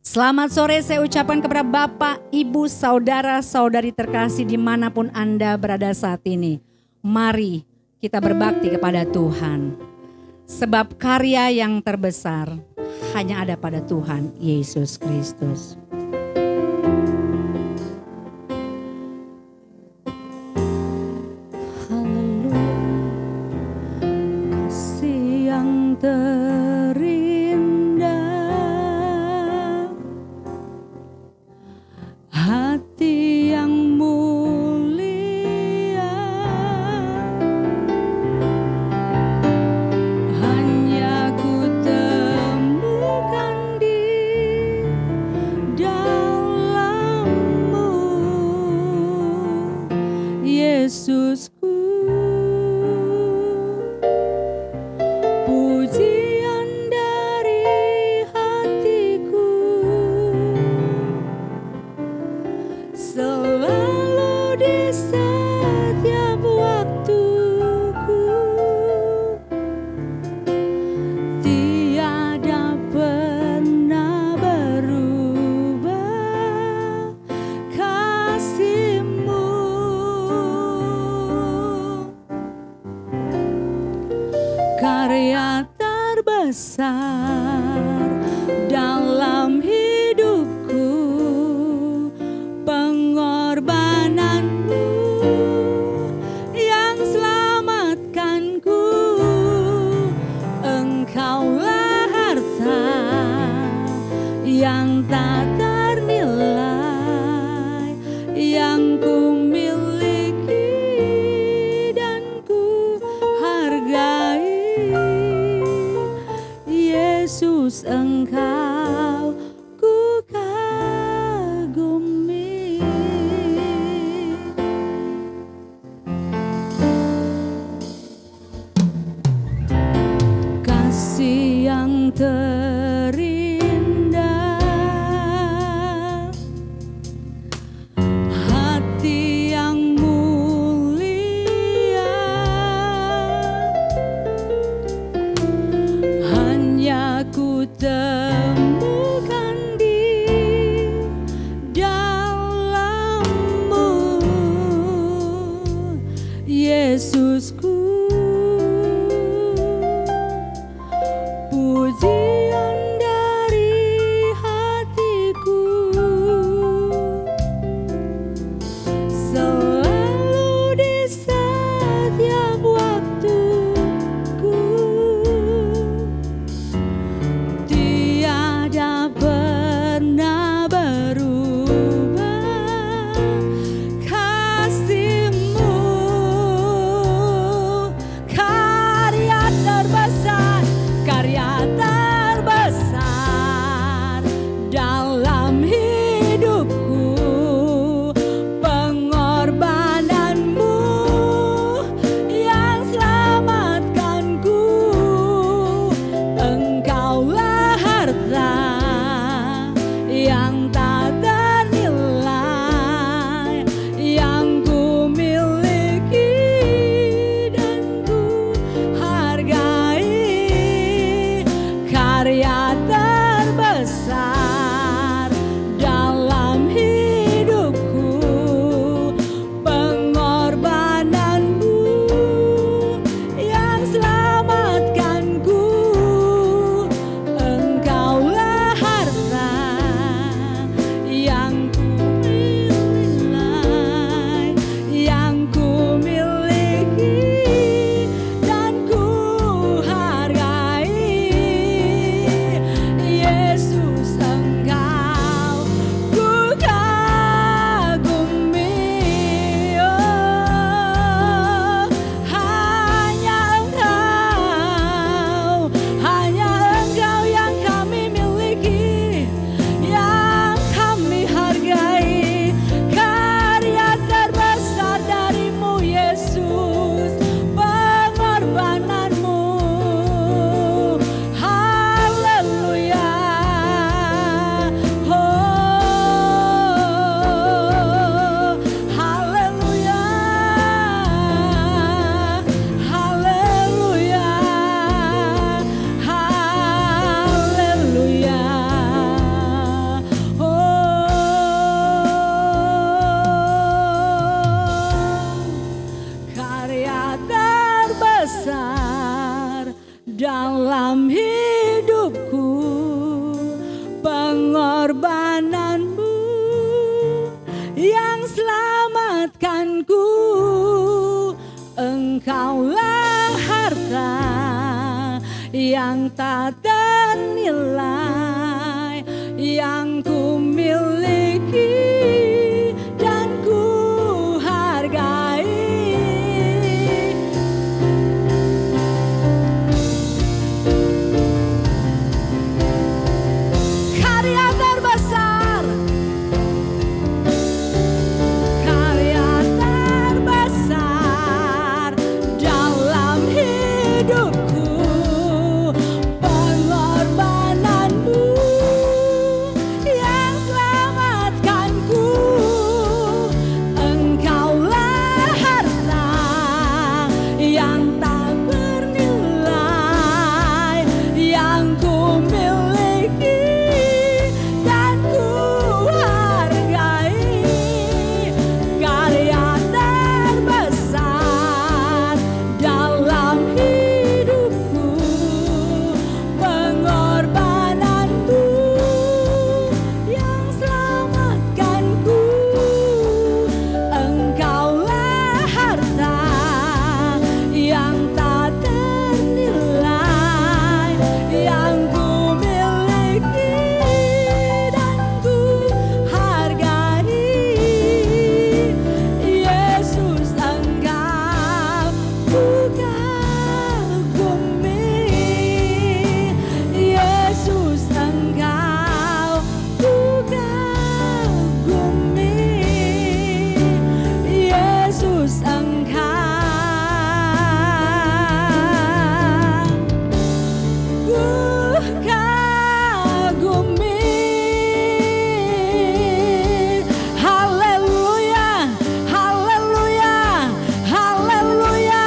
Selamat sore saya ucapkan kepada Bapak, Ibu, Saudara, Saudari terkasih dimanapun Anda berada saat ini. Mari kita berbakti kepada Tuhan. Sebab karya yang terbesar hanya ada pada Tuhan Yesus Kristus. Haleluya. Kasih yang hati yang mulia, hanya ku temukan di dalam-Mu, Yesusku. Pujian dari hatiku selalu di setiap waktuku, tiada pernah berubah kasih-Mu. Karya terbesar dalam hidupku, pengorbanan-Mu yang selamatkanku. Engkaulah harta yang tak ternilai, yang ku miliki dan ku hargai. Yesus, Engkau ku kagumi. Kasih yang terindah, hati yang mulia, hanya ku temukan di dalam-Mu, Yesusku. Pujian dari hatiku selalu di setiap waktuku, tiada pernah berubah kasih-Mu. Karya terbesar dalam hidupku, pengorbanan-Mu yang selamatkanku. Engkaulah harta yang tak ternilai, yang ku miliki dan ku hargai. Karya terbesar dalam hidupku, pengorbanan-Mu yang selamatkanku. Engkaulah harta yang ku nilai, yang ku miliki dan ku hargai. Engkaulah harta yang tak ternilai, yang ku miliki dan ku hargai. Karya terbesar, karya terbesar dalam hidupku, pengorbananmu yang selamatkanku. Engkaulah harta yang tak bernilai, yang ku miliki dan ku hargai. Karya terbesar dalam hidupku, pengorbananmu yang selamatkanku. Engkaulah harta yang tak ternilai, yang ku miliki dan ku hargai. Yesus, Engkau ku kagumi. Yesus, Engkau ku kagumi. Yesus, Engkau ku kagumi. Haleluya, haleluya, haleluya,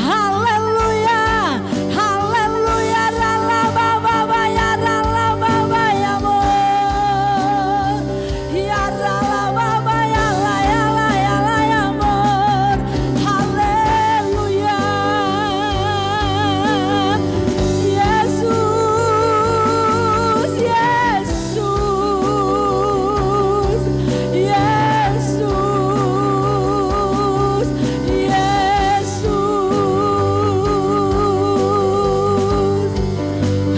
haleluya, haleluya. Rala baba ya, rala baba ya mo, ya rala baba ya la ya la ya la ya mo. Haleluya, Yesus, Yesus, Yesus, Yesus.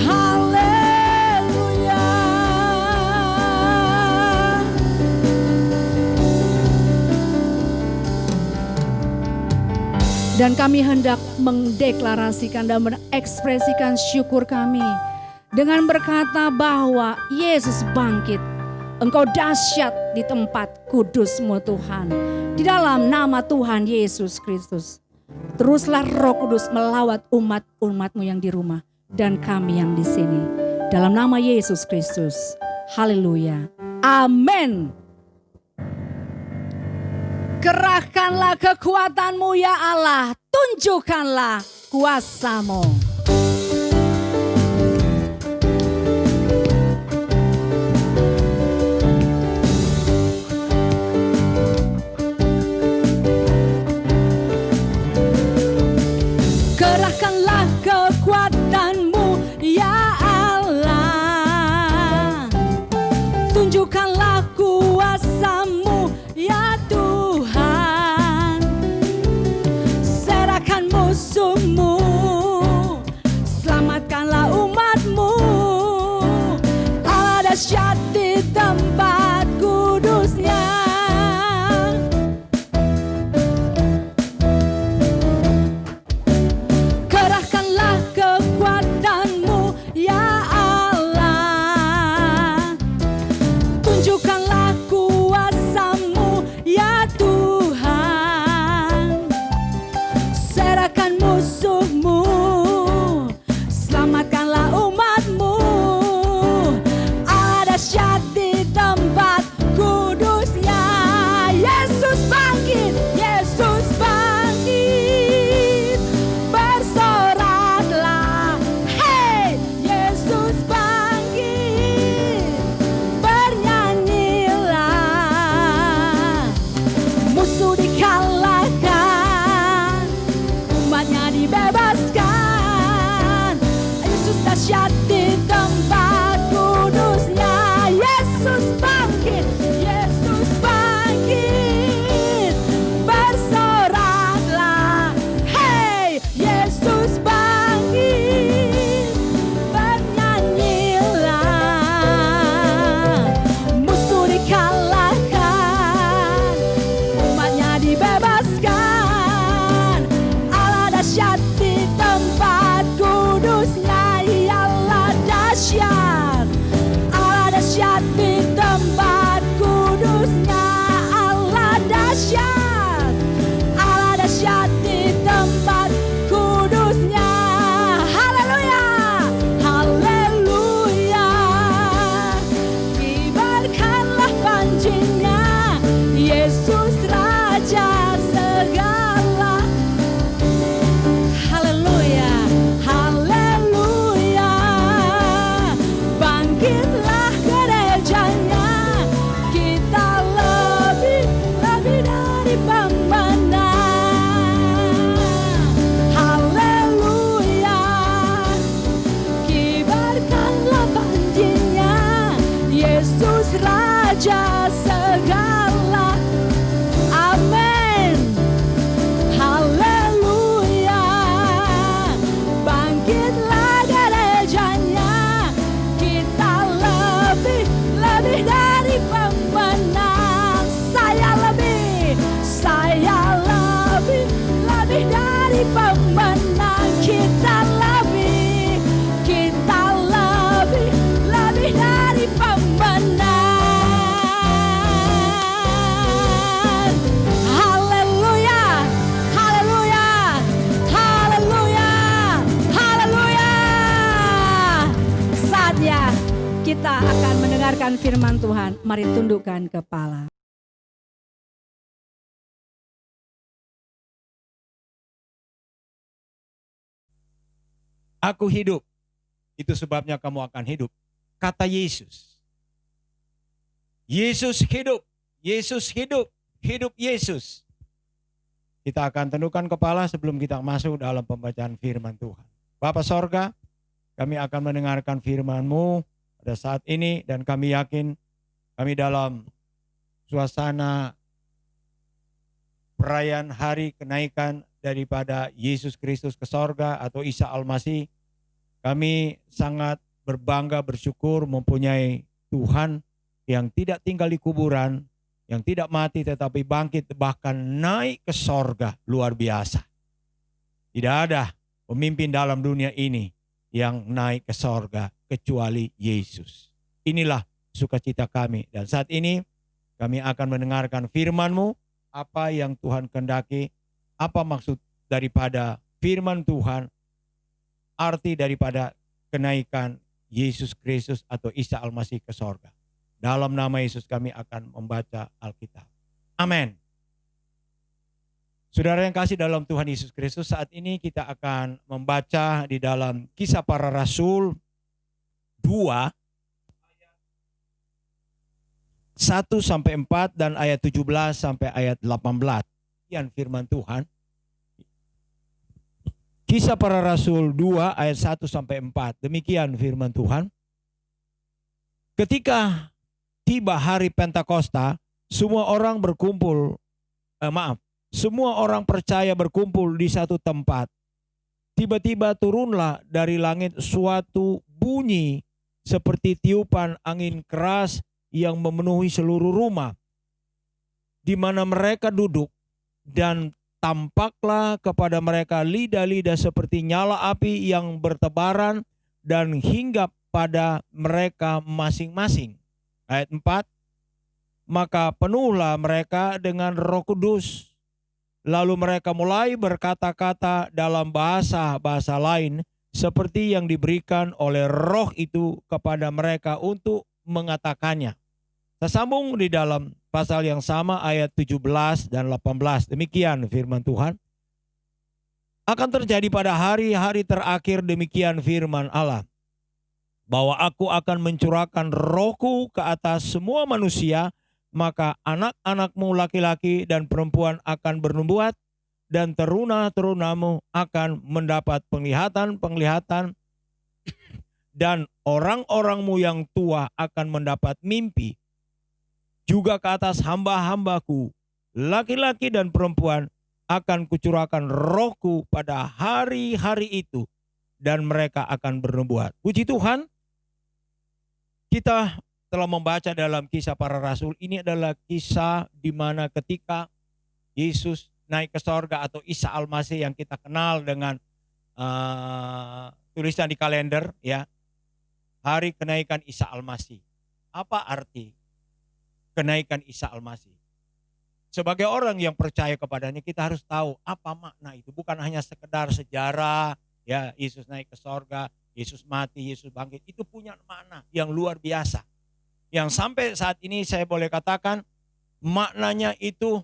Haleluya. Dan kami hendak mendeklarasikan dan mengekspresikan syukur kami dengan berkata bahwa Yesus bangkit. Engkau dahsyat di tempat kudus-Mu Tuhan. Di dalam nama Tuhan Yesus Kristus. Teruslah Roh Kudus melawat umat-umat-Mu yang di rumah dan kami yang di sini. Dalam nama Yesus Kristus. Haleluya. Amin. Kerahkanlah kekuatan-Mu ya Allah, tunjukkanlah kuasa-Mu. Kerahkanlah kekuatan-Mu ya Allah, tunjukkanlah kuasa-Mu ya Tuhan. Serahkan musuh-Mu, selamatkanlah umat-Mu. Allah dahsyat di tempat kudus-Nya. Kerahkanlah kekuatan-Mu ya Allah, tunjukkanlah kuasa-Mu ya Tuhan. Serahkan musuh-Mu, selamatkanlah umat-Mu. Allah dahsyat Raja segala. Amin. Haleluya. Bangkitlah gerejanya. Kita lebih dari pemenang. Saya lebih dari pemenang. Kita lebih dari pemenang. Haleluya, haleluya, haleluya, haleluya. Saatnya kita akan mendengarkan firman Tuhan. Mari tundukkan kepala. Aku hidup, itu sebabnya kamu akan hidup. Kata Yesus. Yesus hidup, Yesus hidup, hidup Yesus. Kita akan tundukkan kepala sebelum kita masuk dalam pembacaan firman Tuhan. Bapa sorga, kami akan mendengarkan firman-Mu pada saat ini, dan kami yakin kami dalam suasana perayaan hari kenaikan daripada Yesus Kristus ke sorga atau Isa Al-Masih. Kami sangat berbangga, bersyukur mempunyai Tuhan yang tidak tinggal di kuburan, yang tidak mati tetapi bangkit bahkan naik ke sorga. Luar biasa. Tidak ada pemimpin dalam dunia ini yang naik ke sorga kecuali Yesus. Inilah sukacita kami. Dan saat ini kami akan mendengarkan firman-Mu, apa yang Tuhan kehendaki, apa maksud daripada firman Tuhan, arti daripada kenaikan Yesus Kristus atau Isa Al-Masih ke sorga. Dalam nama Yesus kami akan membaca Alkitab. Amin. Saudara yang kasih dalam Tuhan Yesus Kristus, saat ini kita akan membaca di dalam Kisah Para Rasul 2 1-4 dan ayat 17 sampai ayat 18. Sekian firman Tuhan. Kisah Para Rasul 2 ayat 1-4. Demikian firman Tuhan. Ketika tiba hari Pentakosta, semua orang percaya berkumpul di satu tempat. Tiba-tiba turunlah dari langit suatu bunyi seperti tiupan angin keras yang memenuhi seluruh rumah di mana mereka duduk, dan tampaklah kepada mereka lidah-lidah seperti nyala api yang bertebaran dan hinggap pada mereka masing-masing. Ayat 4, maka penuhlah mereka dengan Roh Kudus. Lalu mereka mulai berkata-kata dalam bahasa-bahasa lain seperti yang diberikan oleh Roh itu kepada mereka untuk mengatakannya. Saya sambung di dalam pasal yang sama ayat 17 dan 18. Demikian firman Tuhan. Akan terjadi pada hari-hari terakhir, demikian firman Allah, bahwa aku akan mencurahkan Rohku ke atas semua manusia, maka anak-anakmu laki-laki dan perempuan akan bernubuat, dan teruna-terunamu akan mendapat penglihatan-penglihatan, dan orang-orangmu yang tua akan mendapat mimpi. Juga ke atas hamba-hambaku, laki-laki dan perempuan, akan kucurahkan Rohku pada hari-hari itu, dan mereka akan bernubuat. Puji Tuhan, kita telah membaca dalam Kisah Para Rasul. Ini adalah kisah di mana ketika Yesus naik ke sorga atau Isa Al-Masih yang kita kenal dengan tulisan di kalender, ya, hari kenaikan Isa Al-Masih. Apa arti kenaikan Isa Al-Masih? Sebagai orang yang percaya kepadanya, kita harus tahu apa makna itu. Bukan hanya sekedar sejarah, ya, Yesus naik ke sorga, Yesus mati, Yesus bangkit. Itu punya makna yang luar biasa, yang sampai saat ini saya boleh katakan maknanya itu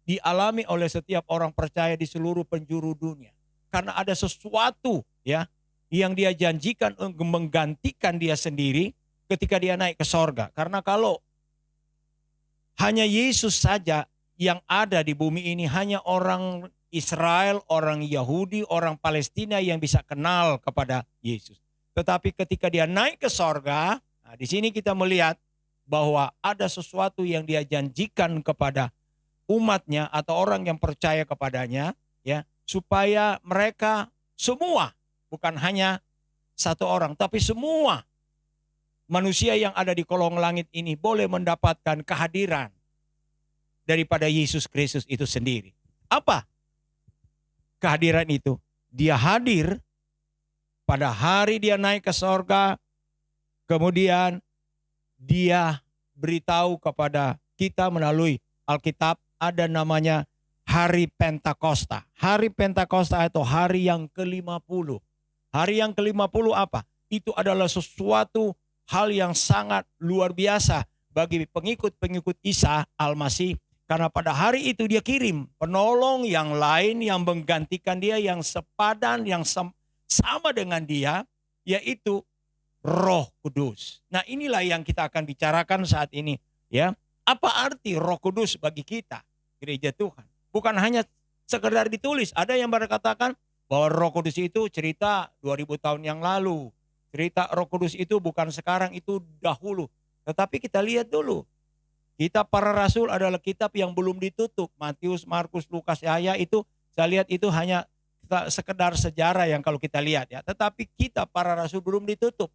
dialami oleh setiap orang percaya di seluruh penjuru dunia. Karena ada sesuatu, ya, yang dia janjikan untuk menggantikan dia sendiri ketika dia naik ke sorga. Karena kalau hanya Yesus saja yang ada di bumi ini, hanya orang Israel, orang Yahudi, orang Palestina yang bisa kenal kepada Yesus. Tetapi ketika dia naik ke sorga, nah di sini kita melihat bahwa ada sesuatu yang dia janjikan kepada umatnya atau orang yang percaya kepadanya, ya, supaya mereka semua, bukan hanya satu orang, tapi semua manusia yang ada di kolong langit ini boleh mendapatkan kehadiran daripada Yesus Kristus itu sendiri. Apa kehadiran itu? Dia hadir pada hari dia naik ke sorga, kemudian dia beritahu kepada kita melalui Alkitab, ada namanya hari Pentakosta. Hari Pentakosta itu hari yang ke-50. Hari yang ke-50 apa? Itu adalah sesuatu hal yang sangat luar biasa bagi pengikut-pengikut Isa Al-Masih. Karena pada hari itu dia kirim penolong yang lain yang menggantikan dia, yang sepadan, yang sama dengan dia, yaitu Roh Kudus. Nah, inilah yang kita akan bicarakan saat ini, ya. Apa arti Roh Kudus bagi kita, gereja Tuhan? Bukan hanya sekedar ditulis. Ada yang berkatakan bahwa Roh Kudus itu cerita 2000 tahun yang lalu. Cerita Roh Kudus itu bukan sekarang, itu dahulu. Tetapi kita lihat dulu. Kitab para Rasul adalah kitab yang belum ditutup. Matius, Markus, Lukas, Yahya itu saya lihat itu hanya sekedar sejarah yang kalau kita lihat, ya. Tetapi kitab para Rasul belum ditutup.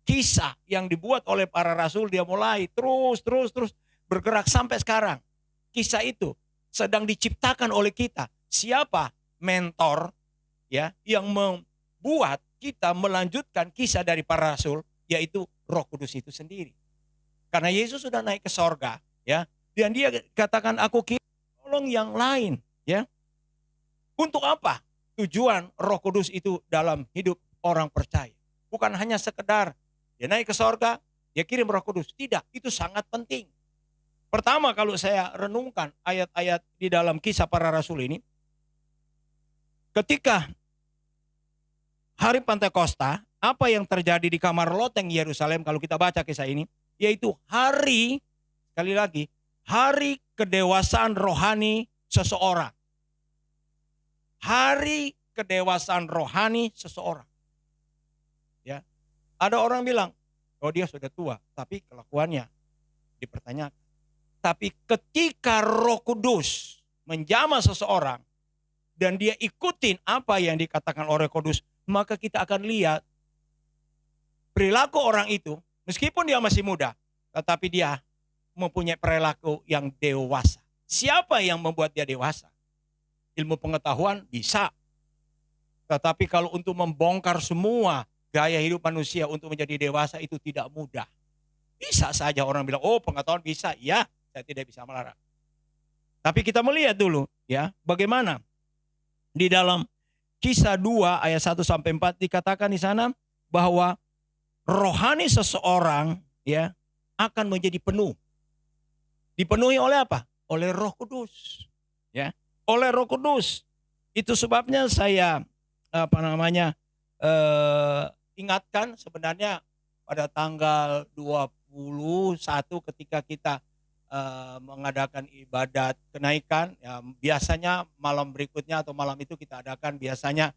Kisah yang dibuat oleh para Rasul dia mulai terus bergerak sampai sekarang. Kisah itu sedang diciptakan oleh kita. Siapa mentor, ya, yang membuat kita melanjutkan kisah dari para Rasul, yaitu Roh Kudus itu sendiri. Karena Yesus sudah naik ke sorga, ya, dan dia katakan aku kirim tolong yang lain, ya. Untuk apa? Tujuan Roh Kudus itu dalam hidup orang percaya. Bukan hanya sekedar dia naik ke sorga, dia kirim Roh Kudus. Tidak, itu sangat penting. Pertama, kalau saya renungkan ayat-ayat di dalam kisah para Rasul ini, ketika hari Pentakosta, apa yang terjadi di kamar loteng Yerusalem kalau kita baca kisah ini? Yaitu hari, sekali lagi, hari kedewasaan rohani seseorang. Hari kedewasaan rohani seseorang. Ya. Ada orang bilang, oh dia sudah tua, tapi kelakuannya dipertanyakan. Tapi ketika Roh Kudus menjamah seseorang dan dia ikutin apa yang dikatakan oleh Kudus, maka kita akan lihat perilaku orang itu. Meskipun dia masih muda, tetapi dia mempunyai perilaku yang dewasa. Siapa yang membuat dia dewasa? Ilmu pengetahuan bisa. Tetapi kalau untuk membongkar semua gaya hidup manusia untuk menjadi dewasa itu tidak mudah. Bisa saja orang bilang, oh pengetahuan bisa. Ya, saya tidak bisa melarang. Tapi kita melihat dulu, ya, bagaimana di dalam Kisah 2 ayat 1 sampai 4 dikatakan di sana bahwa rohani seseorang, ya, akan menjadi penuh. Dipenuhi oleh apa? Oleh Roh Kudus, ya, oleh Roh Kudus. Itu sebabnya saya ingatkan sebenarnya pada tanggal 21 ketika kita mengadakan ibadat kenaikan, ya, biasanya malam berikutnya atau malam itu kita adakan biasanya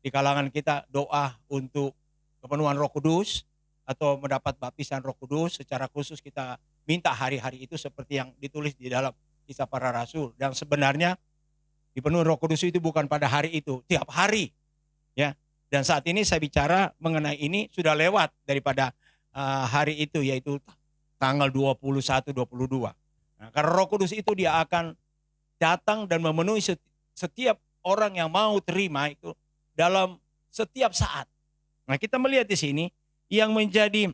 di kalangan kita doa untuk kepenuhan Roh Kudus atau mendapat baptisan Roh Kudus. Secara khusus kita minta hari-hari itu seperti yang ditulis di dalam Kisah Para Rasul. Dan sebenarnya dipenuhi Roh Kudus itu bukan pada hari itu, tiap hari, ya. Dan saat ini saya bicara mengenai ini sudah lewat daripada hari itu, yaitu tanggal 21, 22. Nah, karena Roh Kudus itu dia akan datang dan memenuhi setiap orang yang mau terima itu dalam setiap saat. Nah, kita melihat di sini yang menjadi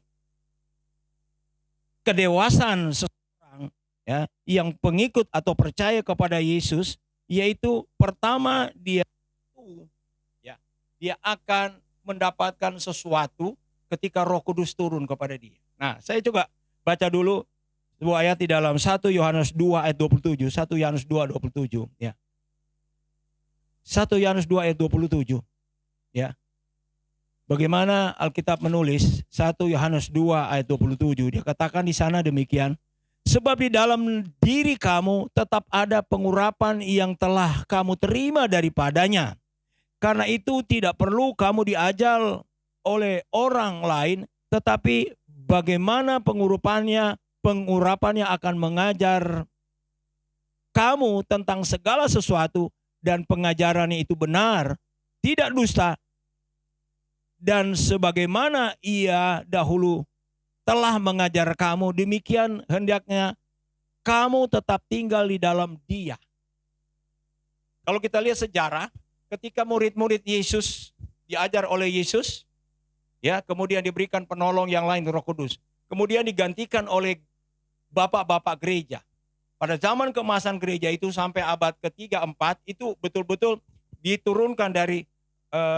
kedewasaan seseorang, ya, yang pengikut atau percaya kepada Yesus, yaitu pertama dia akan mendapatkan sesuatu ketika Roh Kudus turun kepada dia. Nah, saya coba baca dulu sebuah ayat di dalam 1 Yohanes 2 ayat 27. 1 Yohanes 2 27, ya. 1 Yohanes 2 ayat 27, ya. Bagaimana Alkitab menulis 1 Yohanes 2 ayat 27, dia katakan di sana demikian, sebab di dalam diri kamu tetap ada pengurapan yang telah kamu terima daripadanya. Karena itu tidak perlu kamu diajar oleh orang lain, tetapi bagaimana pengurapannya pengurapannya akan mengajar kamu tentang segala sesuatu, dan pengajarannya itu benar, tidak dusta, dan sebagaimana ia dahulu telah mengajar kamu, demikian hendaknya kamu tetap tinggal di dalam Dia. Kalau kita lihat sejarah, ketika murid-murid Yesus diajar oleh Yesus, ya, kemudian diberikan penolong yang lain, Roh Kudus, kemudian digantikan oleh bapak-bapak gereja. Pada zaman keemasan gereja itu sampai abad ketiga, empat, itu betul-betul diturunkan dari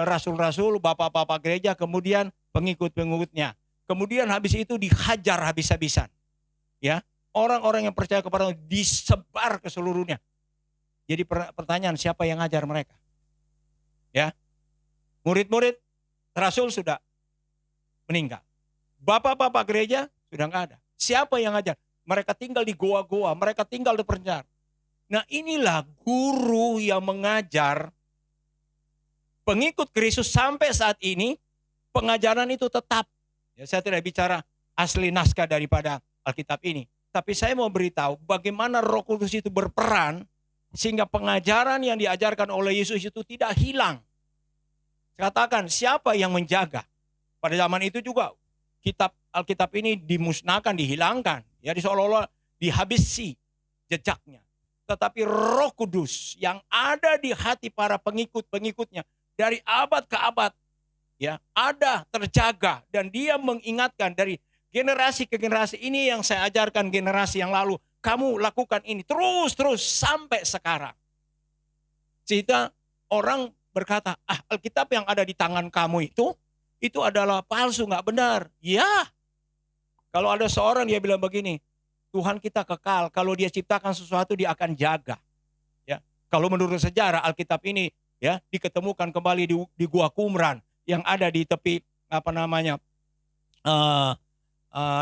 rasul-rasul, bapak-bapak gereja, kemudian pengikut-pengikutnya. Kemudian habis itu dihajar habis-habisan. Ya, orang-orang yang percaya kepada Allah disebar ke seluruhnya. Jadi pertanyaan, siapa yang ngajar mereka? Ya, murid-murid rasul sudah meninggal. Bapak-bapak gereja sudah nggak ada. Siapa yang ngajar? Mereka tinggal di goa-goa, mereka tinggal di penjara. Nah, inilah guru yang mengajar pengikut Kristus sampai saat ini. Pengajaran itu tetap. Ya, saya tidak bicara asli naskah daripada Alkitab ini, tapi saya mau beritahu bagaimana Roh Kudus itu berperan sehingga pengajaran yang diajarkan oleh Yesus itu tidak hilang. Katakan, siapa yang menjaga? Pada zaman itu juga kitab Alkitab ini dimusnahkan, dihilangkan. Ya, seolah-olah dihabisi jejaknya. Tetapi Roh Kudus yang ada di hati para pengikut-pengikutnya dari abad ke abad, ya, ada, terjaga, dan dia mengingatkan dari generasi ke generasi. Ini yang saya ajarkan generasi yang lalu, kamu lakukan ini terus sampai sekarang. Sehingga orang berkata, Alkitab yang ada di tangan kamu itu adalah palsu, nggak benar. Ya, kalau ada seorang dia bilang begini, Tuhan kita kekal, kalau dia ciptakan sesuatu dia akan jaga. Ya, kalau menurut sejarah Alkitab ini, ya, diketemukan kembali di Gua Qumran yang ada di tepi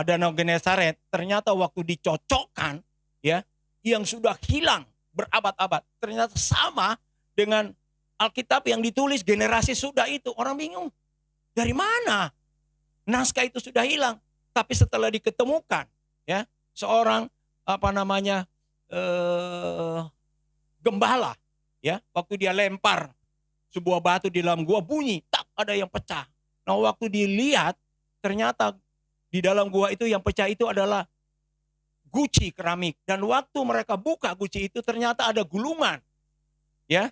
Danau Genesaret. Ternyata waktu dicocokkan, ya, yang sudah hilang berabad-abad, ternyata sama dengan Alkitab yang ditulis generasi sudah itu. Orang bingung, dari mana naskah itu sudah hilang? Tapi setelah diketemukan, ya, seorang gembala, ya, waktu dia lempar sebuah batu di dalam gua, bunyi tak ada yang pecah. Nah, waktu dilihat ternyata di dalam gua itu yang pecah itu adalah guci keramik, dan waktu mereka buka guci itu ternyata ada gulungan, ya,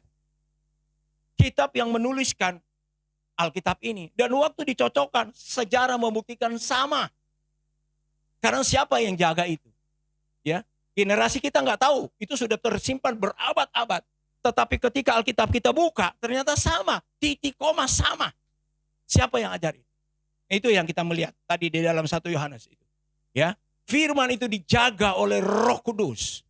kitab yang menuliskan Alkitab ini. Dan waktu dicocokkan, sejarah membuktikan sama. Karena siapa yang jaga itu? Ya, generasi kita nggak tahu, itu sudah tersimpan berabad-abad. Tetapi ketika Alkitab kita buka, ternyata sama, titik koma sama. Siapa yang ajarin? Itu yang kita melihat tadi di dalam 1 Yohanes itu. Ya, firman itu dijaga oleh Roh Kudus.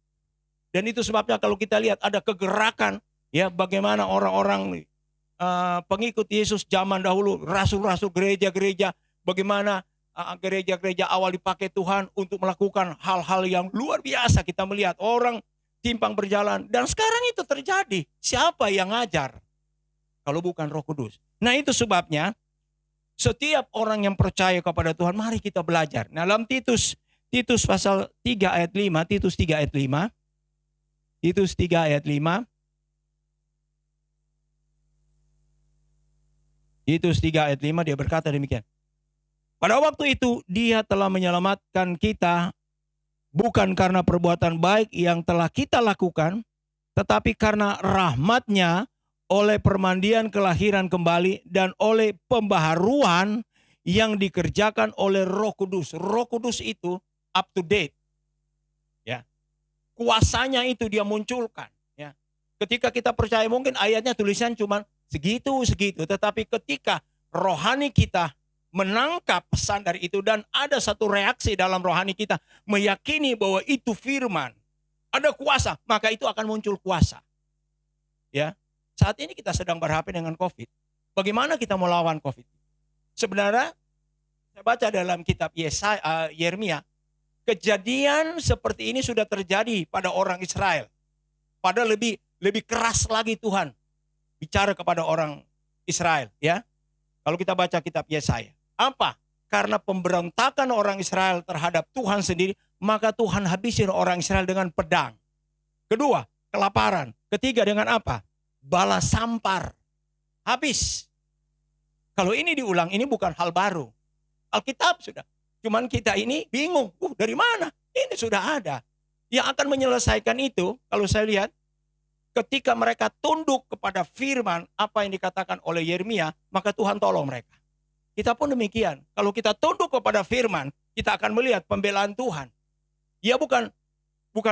Dan itu sebabnya kalau kita lihat ada kegerakan, ya, bagaimana orang-orang pengikut Yesus zaman dahulu, rasul-rasul gereja-gereja, bagaimana gereja-gereja awal dipakai Tuhan untuk melakukan hal-hal yang luar biasa. Kita melihat orang timpang berjalan, dan sekarang itu terjadi. Siapa yang ngajar kalau bukan Roh Kudus? Nah, itu sebabnya setiap orang yang percaya kepada Tuhan, mari kita belajar. Nah, dalam Titus pasal 3 ayat 5, Titus 3 ayat 5, Titus 3 ayat 5, Titus 3 ayat 5, dia berkata demikian. Pada waktu itu dia telah menyelamatkan kita bukan karena perbuatan baik yang telah kita lakukan, tetapi karena rahmat-Nya oleh permandian kelahiran kembali dan oleh pembaharuan yang dikerjakan oleh Roh Kudus. Roh Kudus itu up to date. Ya. Kuasanya itu dia munculkan, ya. Ketika kita percaya, mungkin ayatnya tulisan cuma segitu, tetapi ketika rohani kita menangkap pesan dari itu dan ada satu reaksi dalam rohani kita meyakini bahwa itu firman, ada kuasa, maka itu akan muncul kuasa. Ya, saat ini kita sedang berhadapan dengan COVID. Bagaimana kita melawan COVID? Sebenarnya saya baca dalam kitab Yeremia, kejadian seperti ini sudah terjadi pada orang Israel. Padahal lebih keras lagi Tuhan bicara kepada orang Israel, ya. Kalau kita baca kitab Yesaya, apa karena pemberontakan orang Israel terhadap Tuhan sendiri, maka Tuhan habisin orang Israel dengan pedang. Kedua, kelaparan. Ketiga, dengan apa? Bala sampar. Habis. Kalau ini diulang, ini bukan hal baru. Alkitab sudah. Cuman kita ini bingung. Dari mana? Ini sudah ada. Yang akan menyelesaikan itu, kalau saya lihat, ketika mereka tunduk kepada firman apa yang dikatakan oleh Yeremia, maka Tuhan tolong mereka. Kita pun demikian. Kalau kita tunduk kepada firman, kita akan melihat pembelaan Tuhan. Dia bukan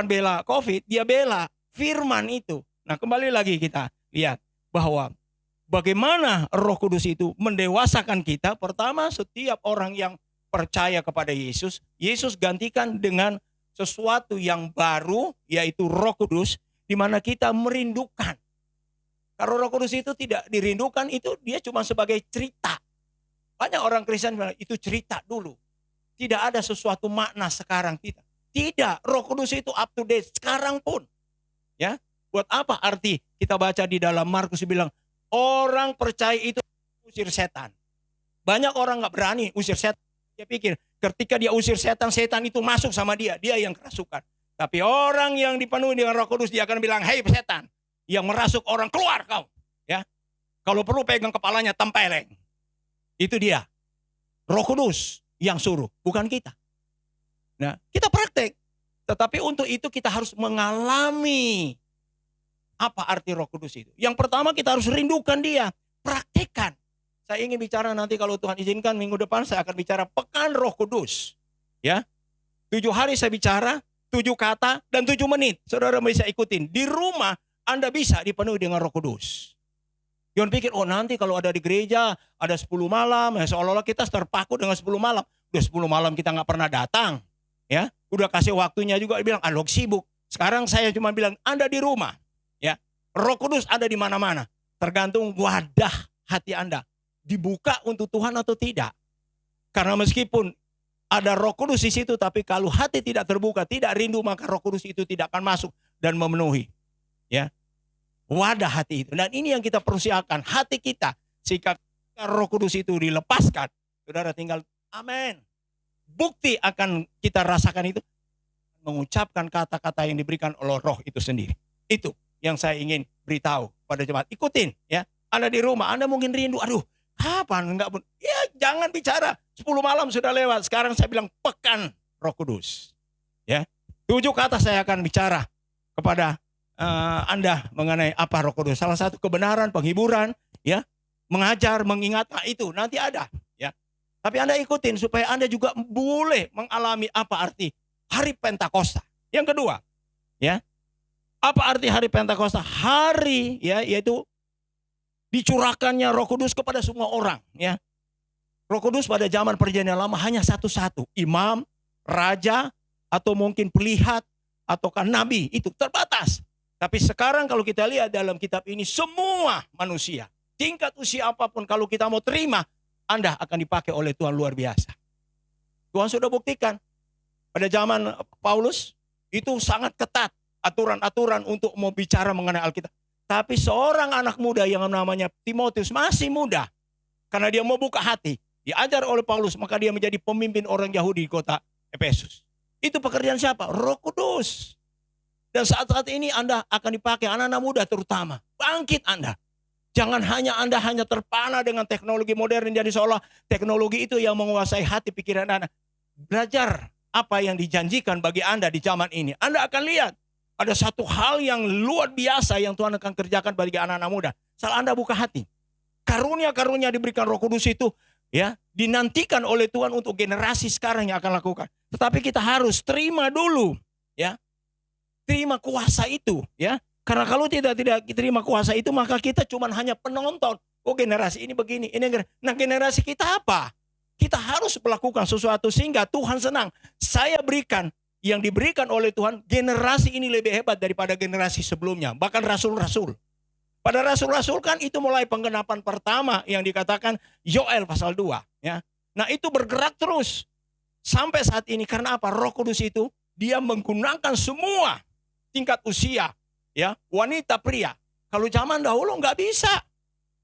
bela COVID, dia bela firman itu. Nah, kembali lagi kita lihat bahwa bagaimana Roh Kudus itu mendewasakan kita. Pertama, setiap orang yang percaya kepada Yesus, Yesus gantikan dengan sesuatu yang baru, yaitu Roh Kudus, di mana kita merindukan. Kalau Roh Kudus itu tidak dirindukan, itu dia cuma sebagai cerita. Banyak orang Kristen bilang itu cerita dulu. Tidak ada sesuatu makna sekarang kita. Tidak, Roh Kudus itu up to date sekarang pun. Ya, buat apa arti kita baca di dalam Markus bilang orang percaya itu usir setan. Banyak orang nggak berani usir setan. Dia pikir ketika dia usir setan, setan itu masuk sama dia yang kerasukan. Tapi orang yang dipenuhi dengan Roh Kudus, dia akan bilang, "Hei setan, yang merasuk orang, keluar kau." Ya, kalau perlu pegang kepalanya, tempeleng. Itu dia, Roh Kudus yang suruh, bukan kita. Nah, kita praktek. Tetapi untuk itu kita harus mengalami apa arti Roh Kudus itu. Yang pertama kita harus rindukan dia, praktekkan. Saya ingin bicara nanti kalau Tuhan izinkan minggu depan saya akan bicara Pekan Roh Kudus. Ya, 7 hari saya bicara, 7 kata dan 7 menit. Saudara bisa ikutin. Di rumah Anda bisa dipenuhi dengan Roh Kudus. Jangan pikir, nanti kalau ada di gereja ada 10 malam, ya seolah-olah kita terpaku dengan 10 malam. Udah 10 malam kita nggak pernah datang. Ya, udah kasih waktunya juga bilang, sibuk. Sekarang saya cuma bilang, Anda di rumah. Ya, Roh Kudus ada di mana-mana. Tergantung wadah hati Anda. Dibuka untuk Tuhan atau tidak. Karena meskipun ada Roh Kudus di situ, tapi kalau hati tidak terbuka, tidak rindu, maka Roh Kudus itu tidak akan masuk dan memenuhi. Ya, wadah hati itu. Dan ini yang kita persiapkan, hati kita. Jika Roh Kudus itu dilepaskan, saudara tinggal amin. Bukti akan kita rasakan itu, mengucapkan kata-kata yang diberikan oleh Roh itu sendiri. Itu yang saya ingin beritahu pada jemaat. Ikutin ya. Anda di rumah, Anda mungkin rindu, kapan enggak pun. Ya, jangan bicara 10 malam sudah lewat. Sekarang saya bilang Pekan Roh Kudus. Ya. 7 kata saya akan bicara kepada Anda mengenai apa Roh Kudus. Salah satu kebenaran, penghiburan, ya, mengajar, mengingat, itu nanti ada, ya. Tapi Anda ikutin supaya Anda juga boleh mengalami apa arti Hari Pentakosta. Yang kedua, ya, apa arti Hari Pentakosta? Hari, ya, yaitu dicurahkannya Roh Kudus kepada semua orang, ya. Roh Kudus pada zaman Perjanjian Lama hanya satu-satu, imam, raja, atau mungkin pelihat, ataukah nabi, itu terbatas. Tapi sekarang kalau kita lihat dalam kitab ini, semua manusia, tingkat usia apapun, kalau kita mau terima, Anda akan dipakai oleh Tuhan luar biasa. Tuhan sudah buktikan. Pada zaman Paulus, itu sangat ketat aturan-aturan untuk mau bicara mengenai Alkitab. Tapi seorang anak muda yang namanya Timotius, masih muda. Karena dia mau buka hati, diajar oleh Paulus, maka dia menjadi pemimpin orang Yahudi di kota Efesus. Itu pekerjaan siapa? Roh Kudus. Dan saat-saat ini Anda akan dipakai, anak-anak muda terutama. Bangkit Anda. Jangan Anda hanya terpana dengan teknologi modern, jadi seolah teknologi itu yang menguasai hati pikiran Anda. Belajar apa yang dijanjikan bagi Anda di zaman ini. Anda akan lihat ada satu hal yang luar biasa yang Tuhan akan kerjakan bagi anak-anak muda. Saat Anda buka hati. Karunia-karunia diberikan Roh Kudus itu, ya, dinantikan oleh Tuhan untuk generasi sekarang yang akan lakukan. Tetapi kita harus terima dulu, ya. Terima kuasa itu, ya. Karena kalau tidak terima kuasa itu, maka kita cuma hanya penonton. Oh, generasi ini begini, nah generasi kita apa? Kita harus melakukan sesuatu sehingga Tuhan senang. Saya berikan yang diberikan oleh Tuhan, generasi ini lebih hebat daripada generasi sebelumnya. Bahkan rasul-rasul. Pada rasul-rasul kan itu mulai penggenapan pertama yang dikatakan Yoel pasal 2. Ya. Nah itu bergerak terus. Sampai saat ini karena apa? Roh Kudus itu dia menggunakan semua tingkat usia. Ya, wanita, pria. Kalau zaman dahulu nggak bisa.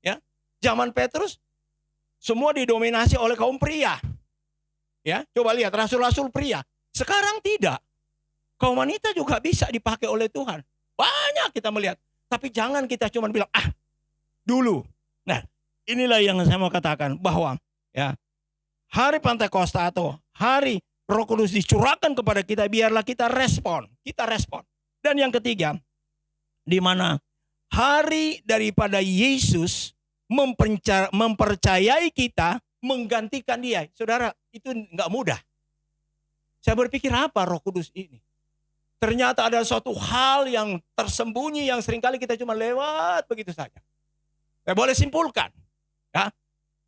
Ya, zaman Petrus semua didominasi oleh kaum pria. Ya, coba lihat rasul-rasul pria. Sekarang tidak. Kaum wanita juga bisa dipakai oleh Tuhan. Banyak kita melihat. Tapi jangan kita cuma bilang, dulu. Nah, inilah yang saya mau katakan bahwa ya, hari Pentakosta atau hari Roh Kudus dicurahkan kepada kita, biarlah kita respon. Kita respon. Dan yang ketiga, di mana hari daripada Yesus mempercayai kita, menggantikan dia. Saudara, itu nggak mudah. Saya berpikir apa Roh Kudus ini? Ternyata ada suatu hal yang tersembunyi yang seringkali kita cuma lewat begitu saja. Saya boleh simpulkan. Ya,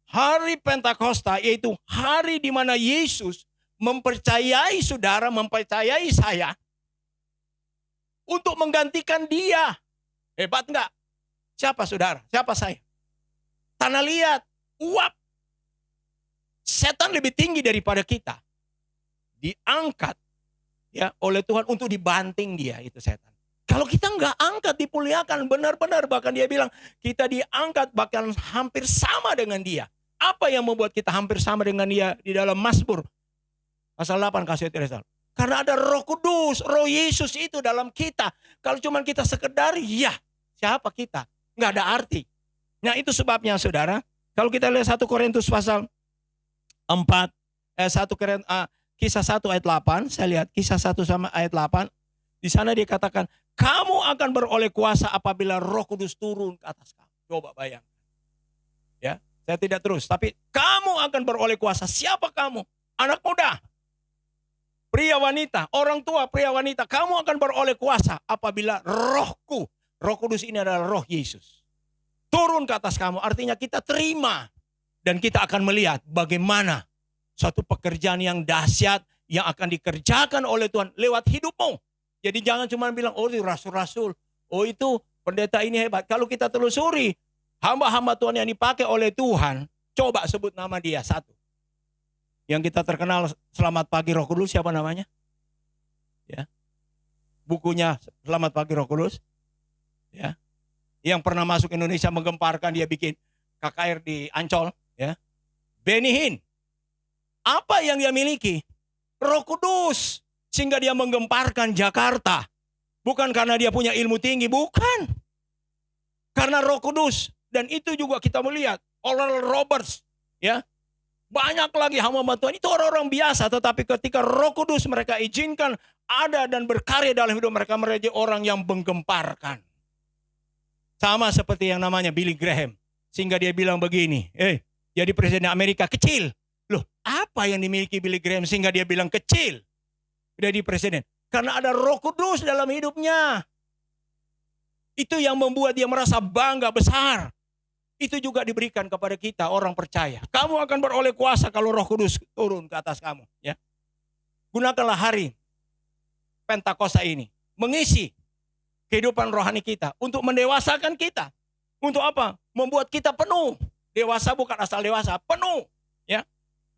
hari Pentakosta yaitu hari di mana Yesus mempercayai saudara, mempercayai saya untuk menggantikan dia. Hebat enggak? Siapa saudara? Siapa saya? Tanah liat, uap. Setan lebih tinggi daripada kita. Diangkat ya oleh Tuhan untuk dibanting dia itu setan. Kalau kita enggak angkat, dipuliakan benar-benar, bahkan dia bilang kita diangkat bahkan hampir sama dengan dia. Apa yang membuat kita hampir sama dengan dia di dalam Mazmur pasal 8 kasih Teresa? Karena ada Roh Kudus, Roh Yesus itu dalam kita. Kalau cuma kita sekedar, ya siapa kita? Nggak ada arti. Nah itu sebabnya saudara, kalau kita lihat 1 Korintus pasal 4, Kisah 1 ayat 8, saya lihat Kisah 1 sama ayat 8. Di sana dia katakan, kamu akan beroleh kuasa apabila Roh Kudus turun ke atas kamu. Coba bayangkan. Ya, saya tidak terus, tapi kamu akan beroleh kuasa. Siapa kamu? Anak muda, pria wanita, orang tua, pria wanita, kamu akan beroleh kuasa apabila Rohku, Roh Kudus ini adalah Roh Yesus, turun ke atas kamu. Artinya kita terima dan kita akan melihat bagaimana suatu pekerjaan yang dahsyat yang akan dikerjakan oleh Tuhan lewat hidupmu. Jadi jangan cuma bilang, oh itu rasul-rasul, oh itu pendeta ini hebat. Kalau kita telusuri hamba-hamba Tuhan yang dipakai oleh Tuhan, coba sebut nama dia satu. Yang kita terkenal Selamat Pagi Roh Kudus, siapa namanya? Ya. Bukunya Selamat Pagi Roh Kudus. Ya. Yang pernah masuk Indonesia menggemparkan, dia bikin KKR di Ancol, ya. Benny Hinn. Apa yang dia miliki? Roh Kudus. Sehingga dia menggemparkan Jakarta. Bukan karena dia punya ilmu tinggi, bukan. Karena Roh Kudus. Dan itu juga kita melihat Oral Roberts, ya. Banyak lagi hamba Tuhan itu orang-orang biasa, tetapi ketika Roh Kudus mereka izinkan ada dan berkarya dalam hidup mereka, mereka orang yang menggemparkan. Sama seperti yang namanya Billy Graham. Sehingga dia bilang begini, jadi presiden Amerika kecil. Loh, apa yang dimiliki Billy Graham sehingga dia bilang kecil jadi presiden? Karena ada Roh Kudus dalam hidupnya. Itu yang membuat dia merasa bangga besar. Itu juga diberikan kepada kita orang percaya. Kamu akan beroleh kuasa kalau Roh Kudus turun ke atas kamu. Ya. Gunakanlah hari Pentakosta ini mengisi kehidupan rohani kita untuk mendewasakan kita. Untuk apa? Membuat kita penuh. Dewasa bukan asal dewasa, penuh. Ya.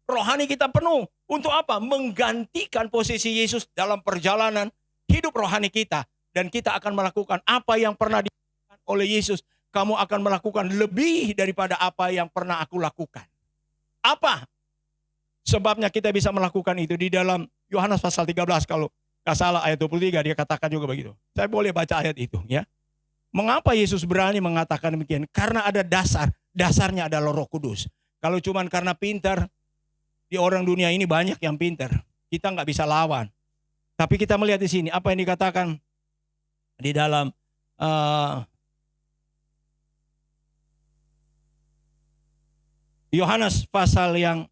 Rohani kita penuh. Untuk apa? Menggantikan posisi Yesus dalam perjalanan hidup rohani kita. Dan kita akan melakukan apa yang pernah dilakukan oleh Yesus. Kamu akan melakukan lebih daripada apa yang pernah aku lakukan. Apa sebabnya kita bisa melakukan itu? Di dalam Yohanes pasal 13 kalau nggak salah ayat 23 dia katakan juga begitu. Saya boleh baca ayat itu ya. Mengapa Yesus berani mengatakan demikian? Karena ada dasarnya adalah Roh Kudus. Kalau cuman karena pintar, di orang dunia ini banyak yang pintar. Kita nggak bisa lawan. Tapi kita melihat di sini apa yang dikatakan di dalam Yohanes pasal yang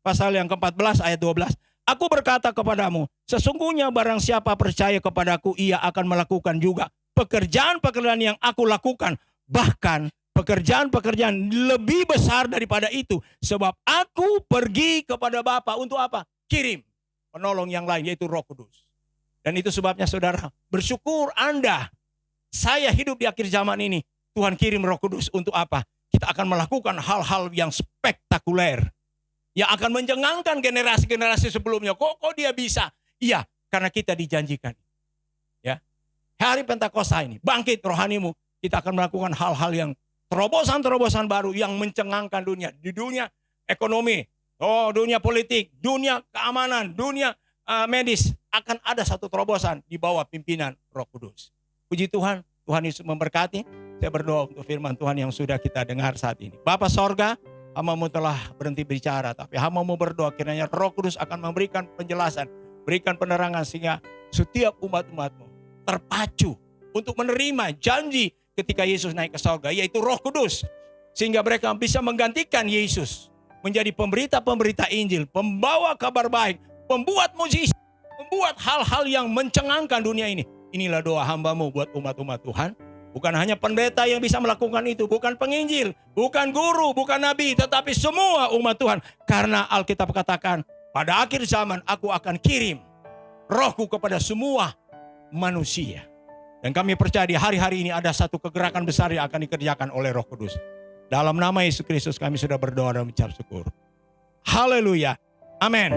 pasal yang ke-14 ayat 12. Aku berkata kepadamu, sesungguhnya barang siapa percaya kepadaku, ia akan melakukan juga pekerjaan-pekerjaan yang aku lakukan, bahkan pekerjaan-pekerjaan lebih besar daripada itu, sebab aku pergi kepada Bapa untuk apa? Kirim penolong yang lain, yaitu Roh Kudus. Dan itu sebabnya saudara, bersyukur Anda, saya hidup di akhir zaman ini, Tuhan kirim Roh Kudus untuk apa? Kita akan melakukan hal-hal yang spektakuler, yang akan mencengangkan generasi-generasi sebelumnya. Kok dia bisa? Iya, karena kita dijanjikan. Ya, hari Pentakosta ini, bangkit rohanimu, kita akan melakukan hal-hal yang terobosan-terobosan baru yang mencengangkan dunia. Di dunia ekonomi, Oh, dunia politik, dunia keamanan, dunia medis akan ada satu terobosan di bawah pimpinan Roh Kudus. Puji Tuhan, Tuhan Yesus memberkati. Saya berdoa untuk firman Tuhan yang sudah kita dengar saat ini. Bapa sorga, hamba-Mu telah berhenti bicara, tapi hamba-Mu berdoa kiranya Roh Kudus akan memberikan penjelasan, berikan penerangan sehingga setiap umat-umat-Mu terpacu untuk menerima janji ketika Yesus naik ke sorga, yaitu Roh Kudus. Sehingga mereka bisa menggantikan Yesus menjadi pemberita-pemberita Injil, pembawa kabar baik, pembuat mujizat, membuat hal-hal yang mencengangkan dunia ini. Inilah doa hamba-Mu buat umat-umat Tuhan. Bukan hanya pendeta yang bisa melakukan itu, bukan penginjil, bukan guru, bukan nabi, tetapi semua umat Tuhan. Karena Alkitab katakan, pada akhir zaman aku akan kirim Rohku kepada semua manusia. Dan kami percaya di hari-hari ini ada satu kegerakan besar yang akan dikerjakan oleh Roh Kudus. Dalam nama Yesus Kristus kami sudah berdoa dan mengucap syukur. Haleluya. Amin.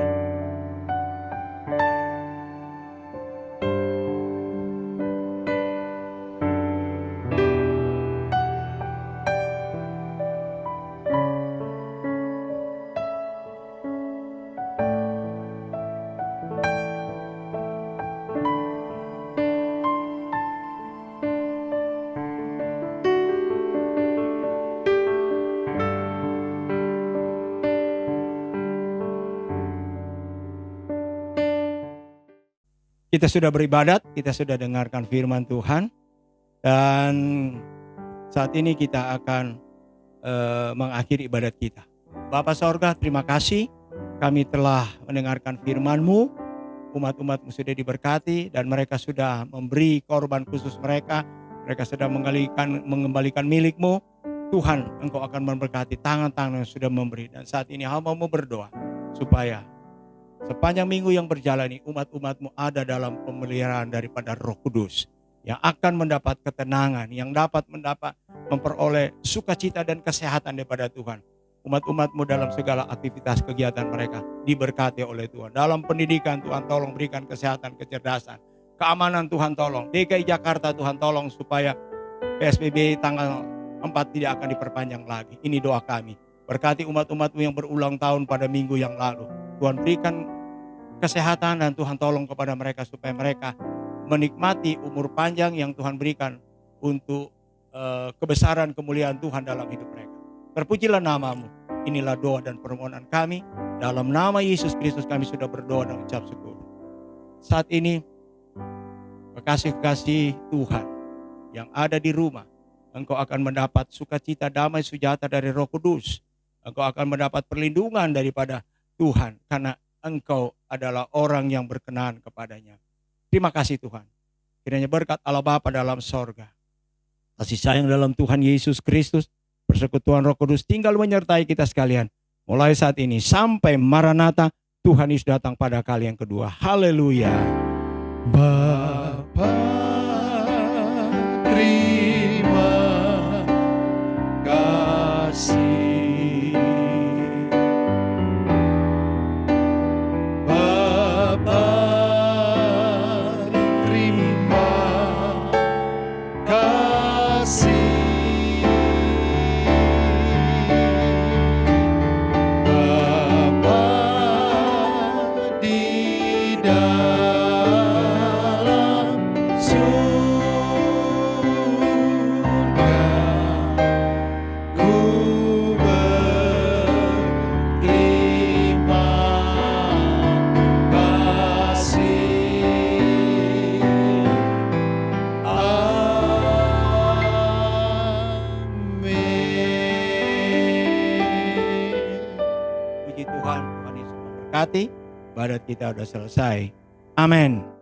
Kita sudah beribadat, kita sudah dengarkan firman Tuhan. Dan saat ini kita akan mengakhiri ibadat kita. Bapa sorga, terima kasih kami telah mendengarkan firman-Mu. Umat-umat-Mu sudah diberkati dan mereka sudah memberi korban khusus mereka. Mereka sudah mengembalikan milik-Mu. Tuhan, Engkau akan memberkati tangan-tangan yang sudah memberi. Dan saat ini hamba-Mu berdoa supaya sepanjang minggu yang berjalan ini umat-umat-Mu ada dalam pemeliharaan daripada Roh Kudus yang akan mendapat ketenangan, yang dapat memperoleh sukacita dan kesehatan daripada Tuhan. Umat-umat-Mu dalam segala aktivitas kegiatan mereka diberkati oleh Tuhan. Dalam pendidikan Tuhan tolong berikan kesehatan, kecerdasan, keamanan Tuhan tolong. DKI Jakarta Tuhan tolong supaya PSBB tanggal 4 tidak akan diperpanjang lagi. Ini doa kami. Berkati umat-umat-Mu yang berulang tahun pada minggu yang lalu. Tuhan berikan kesehatan dan Tuhan tolong kepada mereka supaya mereka menikmati umur panjang yang Tuhan berikan untuk kebesaran kemuliaan Tuhan dalam hidup mereka. Terpujilah nama-Mu. Inilah doa dan permohonan kami. Dalam nama Yesus Kristus kami sudah berdoa dan ucap syukur. Saat ini kekasih-kekasih Tuhan yang ada di rumah, engkau akan mendapat sukacita, damai, sejahtera dari Roh Kudus. Engkau akan mendapat perlindungan daripada Tuhan karena engkau adalah orang yang berkenan kepadanya. Terima kasih Tuhan. Kiranya berkat Allah Bapa dalam sorga, kasih sayang dalam Tuhan Yesus Kristus, persekutuan Roh Kudus tinggal menyertai kita sekalian. Mulai saat ini sampai Maranatha, Tuhan Yesus datang pada kali yang kedua. Haleluya. Bapa, terima kasih. Tuhan Yesus memberkati. Ibadat kita sudah selesai. Amin.